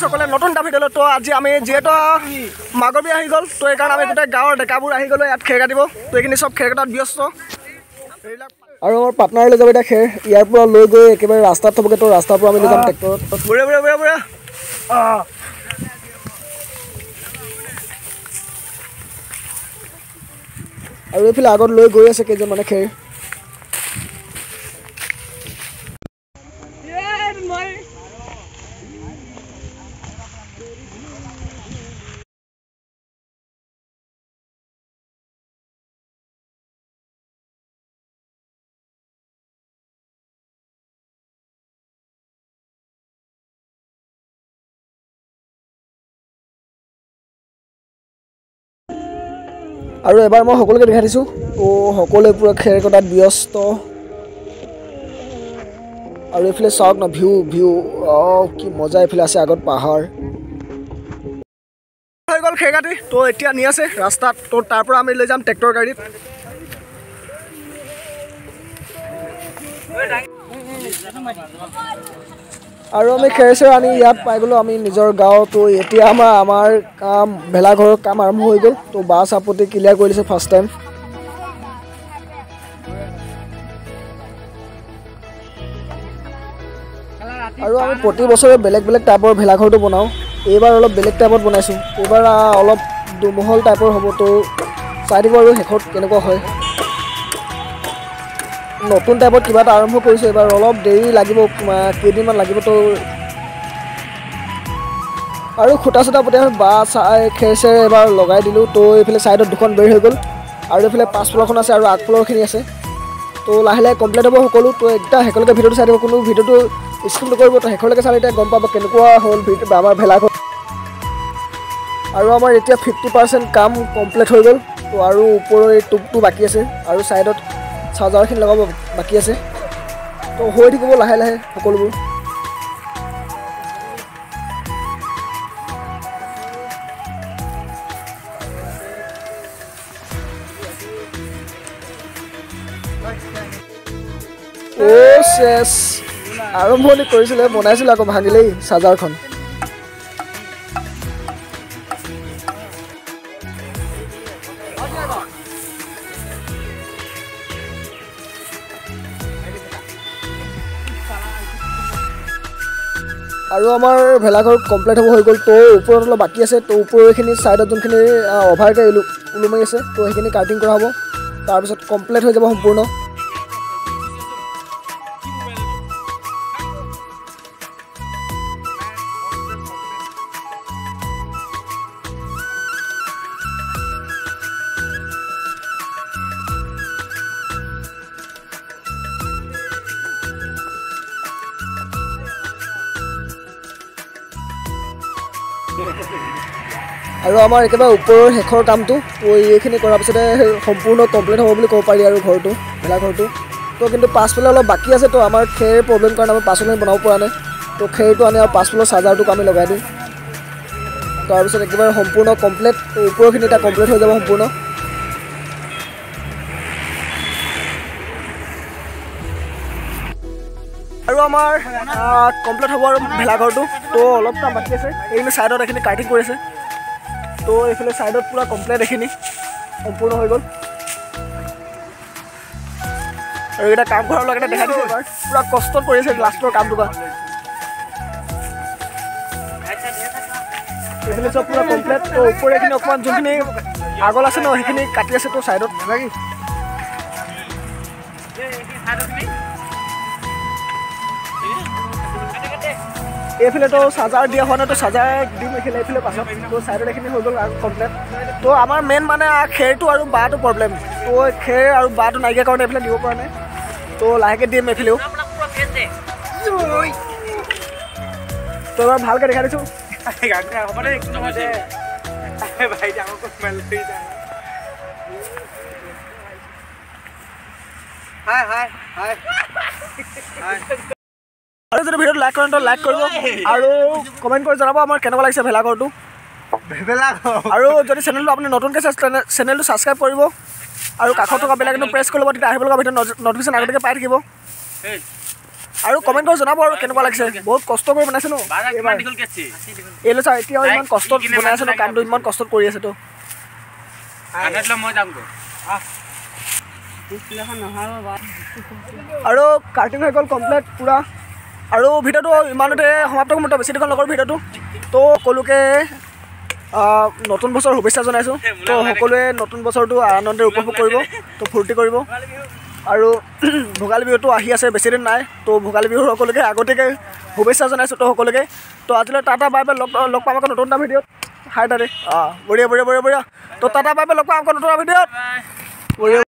সকলে নতুন এটা ভিডিঅ' তো আজি আমি যিহেতু মাঘৰ বিহু আহি গ'ল তো এইকাৰণে আমি গোটেই গাঁৱৰ ডেকাবোৰ আহি গ'লো ইয়াত খেৰ কাটিব তো এইখিনি চব খেৰ কটাত ব্যস্ত আৰু আমাৰ পাৰ্টনাৰলৈ যাব এতিয়া খেৰ ইয়াৰ পৰা লৈ গৈ একেবাৰে ৰাস্তাত থ'বগৈ তো ৰাস্তাৰ পৰা আমি লৈ যাম ট্ৰেক্টৰত বুঢ়া বুঢ়া বুঢ়া বুঢ়া আৰু এইফালে আগত লৈ গৈ আছে কেইজন মানে খেৰ আৰু এবাৰ মই সকলোকে দেখাই দিছোঁ তো সকলোৱে পূৰা খেৰ কটাত ব্যস্ত আৰু এইফালে চাওক ন ভিউ কি মজা এইফালে আছে আগত পাহাৰ হৈ গ'ল খেৰ কাটি তো এতিয়া নি আছে ৰাস্তাত তো তাৰ পৰা আমি লৈ যাম ট্ৰেক্টৰ গাড়ীত আৰু আমি খেৰ চেৰ আনি ইয়াত পাই গ'লোঁ আমি নিজৰ গাঁও তো এতিয়া আমাৰ কাম ভেলাঘৰৰ কাম আৰম্ভ হৈ গ'ল তো বাছ আপত্তি ক্লিয়াৰ কৰি দিছে ফাৰ্ষ্ট টাইম আৰু আমি প্ৰতি বছৰে বেলেগ বেলেগ টাইপৰ ভেলাঘৰটো বনাওঁ এইবাৰ অলপ বেলেগ টাইপত বনাইছোঁ এইবাৰ অলপ দুমহল টাইপৰ হ'ব তো চাই দিব আৰু শেষত কেনেকুৱা হয় নতুন টাইপত কিবা এটা আৰম্ভ কৰিছোঁ এইবাৰ অলপ দেৰি লাগিব কেইদিনমান লাগিব তো আৰু খুটা চুটা পুতি বা খেৰ চেৰ এবাৰ লগাই দিলোঁ তো এইফালে ছাইডত দুখন বেৰ হৈ গ'ল আৰু এইফালে পাছফালৰখন আছে আৰু আগফালৰখিনি আছে তো লাহে লাহে কমপ্লিট হ'ব সকলো তো একদম শেষলৈকে ভিডিঅ'টো চাই দিব কোনো ভিডিঅ'টো স্কিপ নকৰিব তো শেষলৈকে চালে এতিয়া গম পাব কেনেকুৱা হ'ল আমাৰ ভেলাঘৰ আৰু আমাৰ এতিয়া 50% কাম কমপ্লিট হৈ গ'ল তো আৰু ওপৰৰ এই টুপটো বাকী আছে আৰু ছাইডত চাৰ্জাৰখিনি লগাব বাকী আছে তো হৈ থাকিব লাহে লাহে সকলোবোৰ চেছ আৰম্ভণি কৰিছিলে বনাইছিলে আকৌ ভাঙিলেই চাৰ্জাৰখন আৰু আমাৰ ভেলাঘৰ কমপ্লিট হ'ব হৈ গ'ল তো ওপৰত অলপ বাকী আছে তো ওপৰৰখিনি ছাইডত যোনখিনি অভাৰকে ওলো মাৰি আছে তো সেইখিনি কাটিং কৰা হ'ব তাৰপিছত কমপ্লিট হৈ যাব সম্পূৰ্ণ আৰু আমাৰ একেবাৰে ওপৰৰ শেষৰ কামটো তো এইখিনি কৰাৰ পিছতে সম্পূৰ্ণ কমপ্লিট হ'ব বুলি ক'ব পাৰি আৰু ঘৰটো ভেলাঘৰটো তো কিন্তু পাছফালে অলপ বাকী আছে তো আমাৰ খেৰ প্ৰব্লেম কাৰণে আমি পাছফালে বনাব পৰা নাই তো খেৰটো আনি আৰু পাছফালৰ চাৰ্জাৰটোক আমি লগাই দিওঁ তাৰপিছত একেবাৰে সম্পূৰ্ণ কমপ্লিট তো ওপৰখিনি এতিয়া কমপ্লিট হৈ যাব সম্পূৰ্ণ আৰু আমাৰ কমপ্লিট হ'ব আৰু ভেলাঘৰটো তো অলপ কাম বাকী আছে এইখিনি ছাইডত এইখিনি কাটিং কৰিছে তো এইফালে ছাইডত পূৰা কমপ্লিট এইখিনি সম্পূৰ্ণ হৈ গ'ল আৰু এইকেইটা কাম কৰাৰ লগতে দেখাই দিছোঁ এবাৰ পূৰা কষ্টত কৰিছে লাষ্টৰ কামটো এইখিনি চব পূৰা কমপ্লিট তো ওপৰ এইখিনি অকণমান যোনখিনি আগল আছে ন সেইখিনি কাটি আছে তো ছাইডত নালাগি এইফালে তো চাৰ্জাৰ দিয়া হোৱা নাই তো চাৰ্জাৰ দিম এইফালে পাছত তো ছাইডত এইখিনি হৈ গ'ল আৰু কমপ্লিট তো আমাৰ মেইন মানে খেৰটো আৰু বাঁহটো প্ৰব্লেম তো খেৰ আৰু বাঁহটো নাইকিয়া কাৰণে এইফালে দিব পৰা নাই তো লাহেকৈ দিম এইফালেও তো এবাৰ ভালকৈ দেখাই দিছোঁ হাই আৰু যদি ভিডিঅ'টো লাইক কৰে তো লাইক কৰিব আৰু কমেণ্ট কৰি জনাব আমাৰ কেনেকুৱা লাগিছে ভেলাঘৰটো আৰু যদি চেনেলটো আপুনি নতুনকৈ চাইছে চেনেলটো ছাবস্ক্ৰাইব কৰিব আৰু কাষত থকা বেল আইকনটো প্ৰেছ কৰি ল'ব তেতিয়া আহিব লগা ভিডিঅ' নটিফিকেশ্যন আগতীয়াকৈ পাই থাকিব আৰু কমেণ্ট কৰি জনাব আৰু কেনেকুৱা লাগিছে বহুত কষ্ট কৰি বনাইছে ন এইলৈ চা এতিয়াও ইমান কষ্টত বনাই আছে ন কামটো ইমান কষ্টত কৰি আছে তো আৰু কাৰ্টিং হৈ গ'ল কমপ্লিট পূৰা আৰু ভিডিঅ'টো ইমানতে সমাপ্ত কৰিম বেছি দীঘল নকৰোঁ ভিডিঅ'টো তো সকলোকে নতুন বছৰ শুভেচ্ছা জনাইছোঁ তো সকলোৱে নতুন বছৰটো আনন্দেৰে উপভোগ কৰিব তো ফূৰ্তি কৰিব আৰু ভোগালী বিহুটো আহি আছে বেছিদিন নাই তো ভোগালী বিহুৰ সকলোকে আগতীয়াকৈ শুভেচ্ছা জনাইছোঁ তো সকলোকে তো আজিলৈ টাটা বাই বাই লগ পাম আকৌ নতুন এটা ভিডিঅ'ত হাই দাদে বঢ়িয়া বঢ়িয়া বঢ়িয়া বঢ়িয়া তো টাটা বাই বাই লগ পাম আকৌ নতুন এটা ভিডিঅ'ত বঢ়িয়া